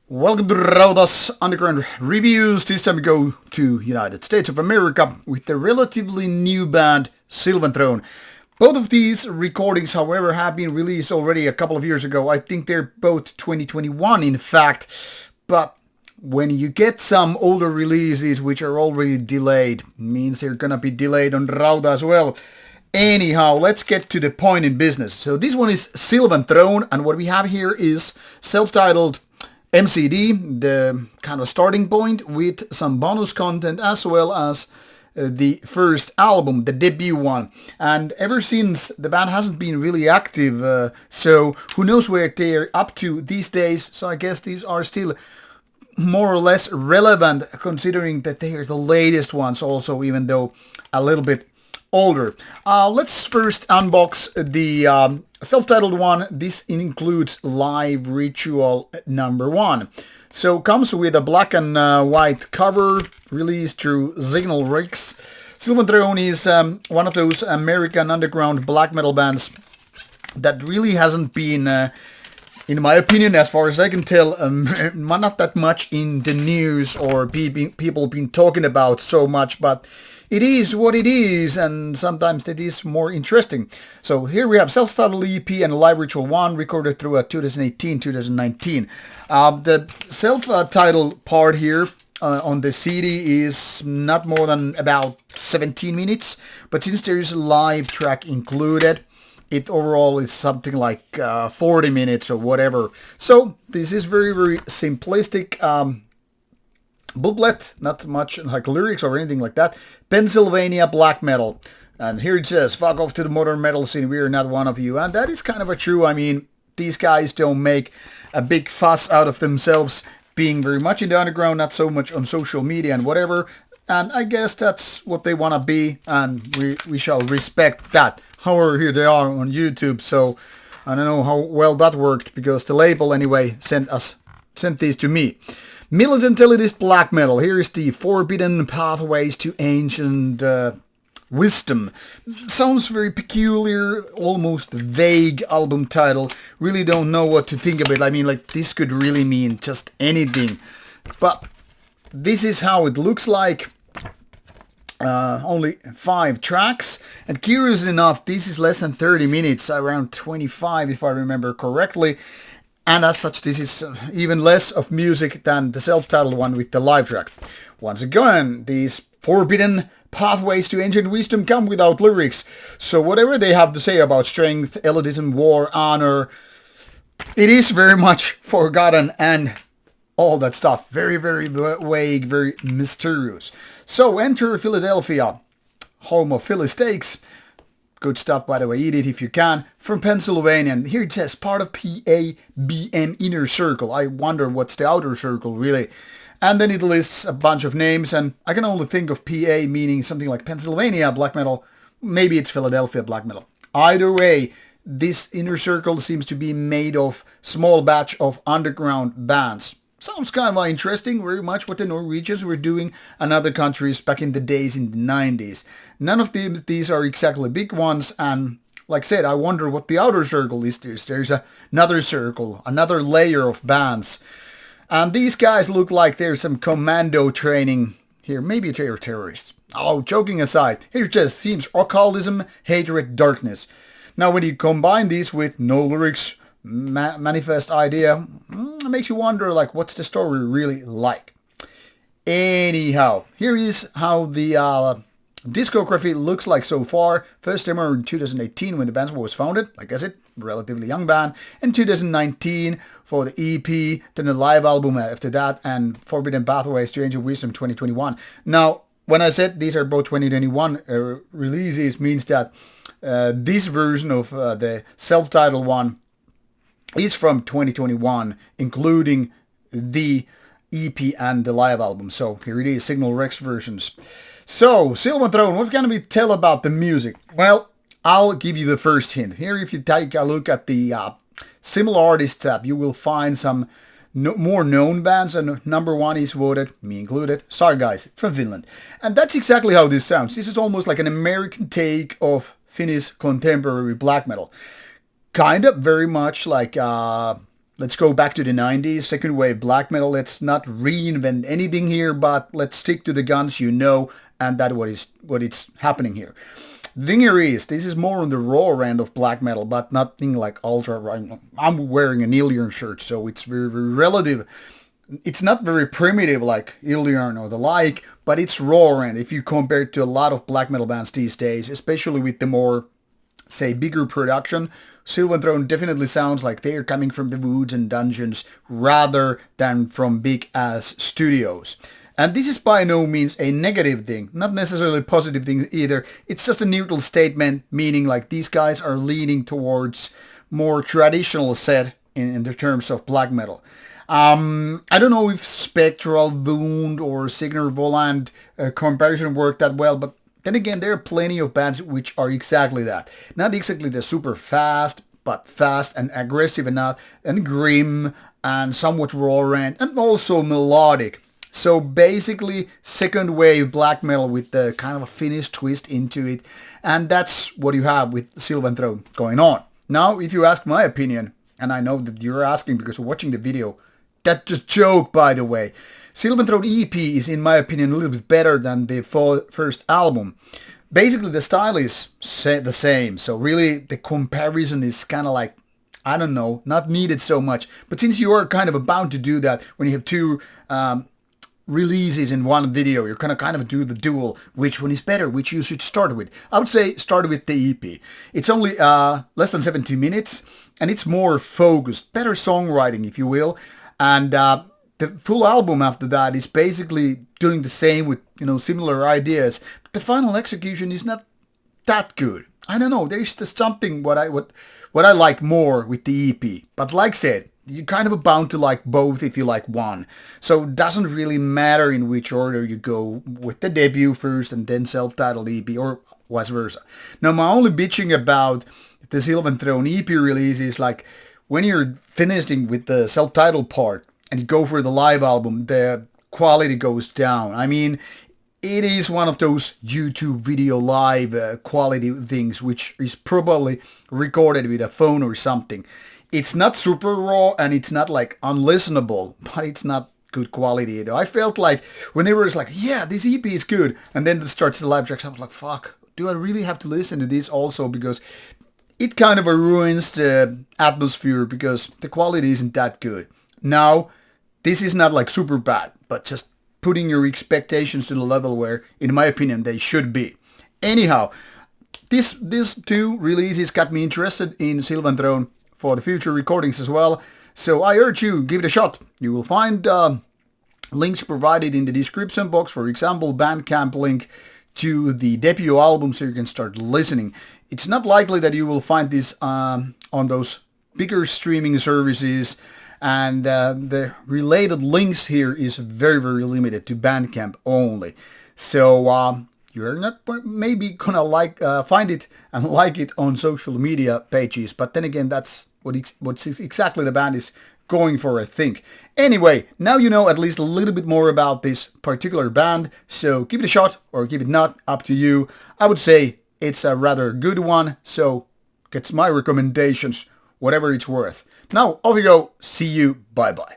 Welcome to Rauta's Underground Reviews. This time we go to United States of America with the relatively new band Silvanthrone. Both of these recordings, however, have been released already a couple of years ago. I think they're both 2021 in fact, but when you get some older releases which are already delayed, means they're gonna be delayed on Rauta as well. Anyhow, let's get to the point in business. So this one is Silvanthrone, and what we have here is self-titled MCD, the kind of starting point with some bonus content as well as the first album, the debut one. And ever since, the band hasn't been really active, so who knows where they're up to these days. So I guess these are still more or less relevant considering that they are the latest ones also, even though a little bit older. Let's first unbox the self-titled one. This includes Live Ritual number 1. So comes with a black and white cover released through Signal Rigs. Silvanthrone is one of those American underground black metal bands that really hasn't been, in my opinion, as far as I can tell, not that much in the news or people been talking about so much, but it is what it is, and sometimes it is more interesting. So here we have self-titled EP and Live Ritual 1 recorded through 2018-2019. The self-titled part here on the CD is not more than about 17 minutes, but since there is a live track included, it overall is something like 40 minutes or whatever. So this is very, very simplistic booklet, not much like lyrics or anything like that. Pennsylvania black metal. And here it says, fuck off to the modern metal scene, we are not one of you. And that is kind of a true. I mean, these guys don't make a big fuss out of themselves being very much in the underground, not so much on social media and whatever. And I guess that's what they want to be, and we shall respect that. However, here they are on YouTube, so I don't know how well that worked, because the label anyway sent these to me. Militant elitist black metal. Here is the Forbidden Pathways to Ancient Wisdom. Sounds very peculiar, almost vague album title. Really don't know what to think of it. I mean, like, this could really mean just anything. But this is how it looks like. Only 5 tracks, and curious enough, this is less than 30 minutes, around 25 if I remember correctly. And as such, this is even less of music than the self-titled one with the live track. Once again, these Forbidden Pathways to Ancient Wisdom come without lyrics. So whatever they have to say about strength, elitism, war, honor, it is very much forgotten and all that stuff. Very, very vague, very mysterious. So enter Philadelphia, home of Philly steaks. Good stuff, by the way, eat it if you can. From Pennsylvania, and here it says part of PABM Inner Circle. I wonder what's the outer circle, really. And then it lists a bunch of names, and I can only think of PA meaning something like Pennsylvania black metal. Maybe it's Philadelphia black metal. Either way, this inner circle seems to be made of small batch of underground bands. Sounds kind of interesting, very much what the Norwegians were doing and other countries back in the days in the 90s. None of these are exactly big ones, and like I said, I wonder what the outer circle is. There's another circle, another layer of bands. And these guys look like there's some commando training here. Maybe they're terrorists. Oh, joking aside, here it just themes occultism, hatred, darkness. Now when you combine these with no lyrics, manifest idea, it makes you wonder, like, what's the story really like? Anyhow, here is how the discography looks like so far. First demo in 2018 when the band was founded, like I said, relatively young band. In 2019 for the EP, then the live album after that, and Forbidden Pathways to Ancient Wisdom 2021. Now, when I said these are both 2021 releases, means that this version of the self-titled one is from 2021, including the EP and the live album. So here it is, Signal Rex versions. So, Silvanthrone, what can we tell about the music? Well, I'll give you the first hint. Here, if you take a look at the similar artist tab, you will find some more known bands, and number 1 is voted, me included, Sorry Guys from Finland. And that's exactly how this sounds. This is almost like an American take of Finnish contemporary black metal. Kind of very much like let's go back to the 90s, second wave black metal. Let's not reinvent anything here, but let's stick to the guns you know, and that's what is happening here. The thing here is, this is more on the raw end of black metal, but nothing like ultra. I'm wearing an Ilion shirt, so it's very, very relative. It's not very primitive like Ilion or the like, but it's raw end if you compare it to a lot of black metal bands these days, especially with the more, say, bigger production. Silvanthrone definitely sounds like they're coming from the woods and dungeons rather than from big ass studios. And this is by no means a negative thing, not necessarily a positive thing either. It's just a neutral statement, meaning like these guys are leaning towards more traditional set in the terms of black metal. I don't know if Spectral Wound or Signer Voland comparison worked that well, but then again, there are plenty of bands which are exactly that. Not exactly the super fast, but fast and aggressive enough, and grim, and somewhat raw and also melodic. So basically, second wave black metal with the kind of a Finnish twist into it, and that's what you have with Silvanthrone going on. Now, if you ask my opinion, and I know that you're asking because you're watching the video, that's just joke, by the way. Silvanthrone EP is, in my opinion, a little bit better than the first album. Basically, the style is the same, so really the comparison is kind of like, I don't know, not needed so much. But since you are kind of bound to do that when you have two releases in one video, you're gonna kind of do the duel, which one is better, which you should start with. I would say start with the EP. It's only less than 70 minutes, and it's more focused, better songwriting, if you will. And the full album after that is basically doing the same with, similar ideas. But the final execution is not that good. I don't know. There's just something what I like more with the EP. But like I said, you're kind of bound to like both if you like one. So it doesn't really matter in which order you go with the debut first and then self-titled EP or vice versa. Now, my only bitching about the Silvanthrone EP release is like when you're finishing with the self-titled part, and you go for the live album, the quality goes down. I mean, it is one of those YouTube video live quality things, which is probably recorded with a phone or something. It's not super raw, and it's not like unlistenable, but it's not good quality either. I felt like whenever it's like, yeah, this EP is good, and then it starts the live tracks, I was like, fuck, do I really have to listen to this also? Because it kind of ruins the atmosphere because the quality isn't that good. Now, this is not like super bad, but just putting your expectations to the level where, in my opinion, they should be. Anyhow, these two releases got me interested in Silvanthrone for the future recordings as well. So I urge you, give it a shot. You will find links provided in the description box, for example, Bandcamp link to the debut album so you can start listening. It's not likely that you will find this on those bigger streaming services, and the related links here is very, very limited to Bandcamp only. So you're not maybe gonna find it and like it on social media pages, but then again, that's what's exactly the band is going for, I think. Anyway, now you know at least a little bit more about this particular band, so give it a shot or give it not, up to you. I would say it's a rather good one, so gets my recommendations, whatever it's worth. Now, off you go. See you. Bye-bye.